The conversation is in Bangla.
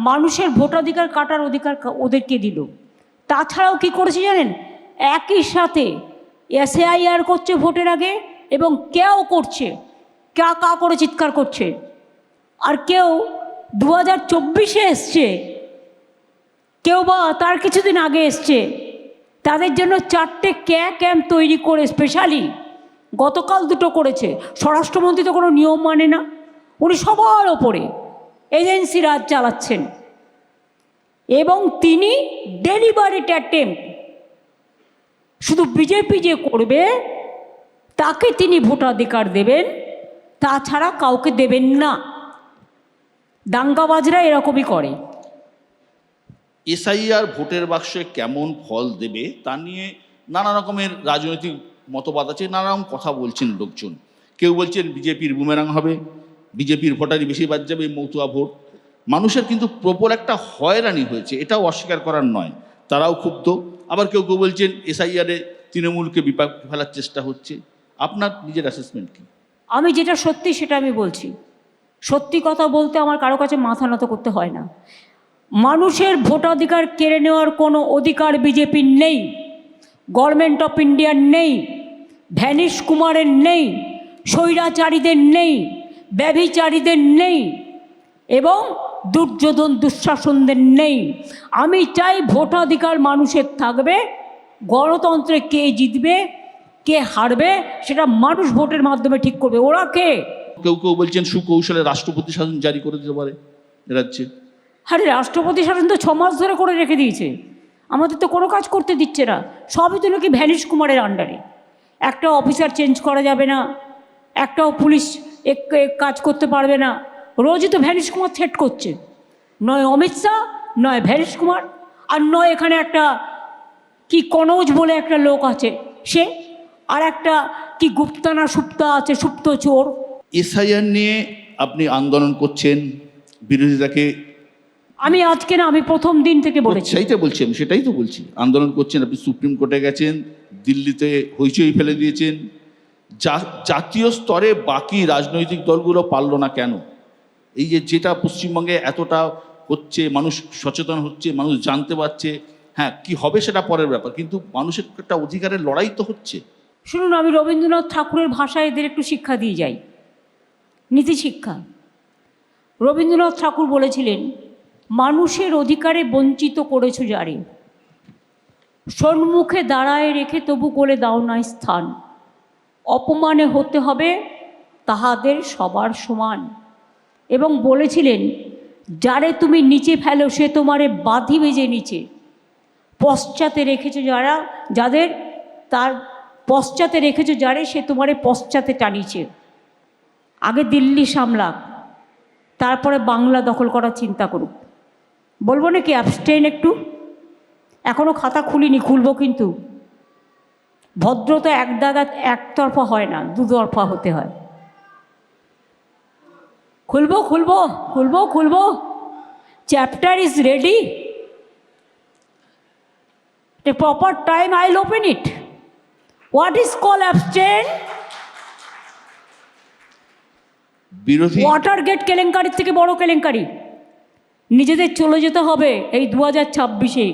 মানুষের ভোটাধিকার কাটার অধিকার ওদেরকে দিল। তাছাড়াও কি করেছে জানেন, একই সাথে এসএআইআর করছে ভোটের আগে, এবং কেউ করছে কা কা করে চিৎকার করছে। আর কেউ 2024-এ এসছে, কেউ বা তার কিছুদিন আগে এসছে, তাদের জন্য 4টে ক্যাম্প তৈরি করে স্পেশালি গতকাল 2টো করেছে। স্বরাষ্ট্রমন্ত্রী তো কোনো নিয়ম মানে না, উনি সবার ওপরে এজেন্সি রাজ চালাচ্ছেন, এবং তিনি ডেলিবারেট অ্যাটেম্প, শুধু বিজেপি যে করবে তাকে তিনি ভোটাধিকার দেবেন, তাছাড়া কাউকে দেবেন না। দাঙ্গাবাজরা এরকমই করে। এসআইআর ভোটের বাক্সে কেমন ফল দেবে তা নিয়ে নানা রকমের রাজনৈতিক মতবাদ আছে, নানা রকম কথা বলছেন লোকজন। কেউ বলছেন বিজেপির বুমেরাং হবে, বিজেপির ভোটারই বেশি বাদ যাবে, মতুয়া ভোট। মানুষের কিন্তু প্রবল একটা হয়রানি হয়েছে, এটাও অস্বীকার করার নয়, তারাও ক্ষুব্ধ। আবার কেউ কেউ বলছেন এসআইআরে তৃণমূলকে বিপাকে ফেলার চেষ্টা হচ্ছে। আপনার নিজের অ্যাসেসমেন্ট কি? আমি যেটা সত্যি সেটা আমি বলছি। সত্যি কথা বলতে আমার কারো কাছে মাথা নত করতে হয় না। মানুষের ভোটাধিকার কেড়ে নেওয়ার কোনো অধিকার বিজেপির নেই, গভর্নমেন্ট অফ ইন্ডিয়ার নেই, ভ্যানিশ কুমারের নেই, স্বৈরাচারীদের নেই, ব্যভিচারীদের নেই, এবং দুর্যোধন দুঃশাসনদের নেই। আমি চাই ভোটাধিকার মানুষের থাকবে, গণতন্ত্রে কে জিতবে কে হারবে সেটা মানুষ ভোটের মাধ্যমে ঠিক করবে। ওরা কে? কেউ কেউ বলছেন সুকৌশলে রাষ্ট্রপতি শাসন জারি করে দিতে পারে রাজ্যে। আরে রাষ্ট্রপতি শাসন তো 6 মাস ধরে করে রেখে দিয়েছে, আমাদের তো কোনো কাজ করতে দিচ্ছে না। সবই তো নাকি ভ্যানিশ কুমারের আন্ডারে। একটা অফিসার চেঞ্জ করা যাবে না, একটাও পুলিশ কাজ করতে পারবে না। রোজই তো ভ্যানিশ কুমার থ্রেট করছে, নয় অমিত শাহ, নয় ভ্যানিশ কুমার, আর নয় এখানে একটা কি কনৌজ বলে একটা লোক আছে সে, আর একটা কি গুপ্তা না সুপ্তা আছে, সুপ্ত চোর। এসআইআর নিয়ে আপনি আন্দোলন করছেন, বিরোধিতাকে আমি আজকে না, আমি প্রথম দিন থেকে বলেছি। সেটাই তো বলছি, আন্দোলন করছেন। আপনি সুপ্রিম কোর্টে গেছেন, দিল্লিতে হইচই ফেলে দিয়েছেন। জাতীয় স্তরে বাকি রাজনৈতিক দলগুলো পারল না কেন? এই যেটা পশ্চিমবঙ্গে এতটা হচ্ছে, মানুষ সচেতন হচ্ছে, মানুষ জানতে পারছে, হ্যাঁ কি হবে সেটা পরের ব্যাপার, কিন্তু মানুষের একটা অধিকারের লড়াই তো হচ্ছে। শুনুন, আমি রবীন্দ্রনাথ ঠাকুরের ভাষায় এদের একটু শিক্ষা দিয়ে যাই, নীতি শিক্ষা। রবীন্দ্রনাথ ঠাকুর বলেছিলেন, মানুষের অধিকারে বঞ্চিত করেছ যারে, সম্মুখে দাঁড়ায় রেখে তবু করে দাও না স্থান, অপমানে হতে হবে তাহাদের সবার সমান। এবং বলেছিলেন, যারে তুমি নিচে ফেলো সে তোমারে বাঁধিবে যে নিচে, পশ্চাতে রেখেছো যাদের তার পশ্চাতে রেখেছো যারে সে তোমারে পশ্চাতে টানিছে। আগে দিল্লি সামলাক, তারপরে বাংলা দখল করার চিন্তা করুক। বলবো নাকি অ্যাবস্টেইন একটু? এখনও খাতা খুলিনি, খুলবো কিন্তু। ভদ্রতা একতরফা হয় না, দুতরফা হতে হয়। খুলবো। Chapter is ready, a proper time I'll open it. What is called abstain? বিরোধী ওয়াটারগেট কেলেঙ্কারির থেকে বড় কেলেঙ্কারি। নিজেদের চলে যেতে হবে এই 2026-এ।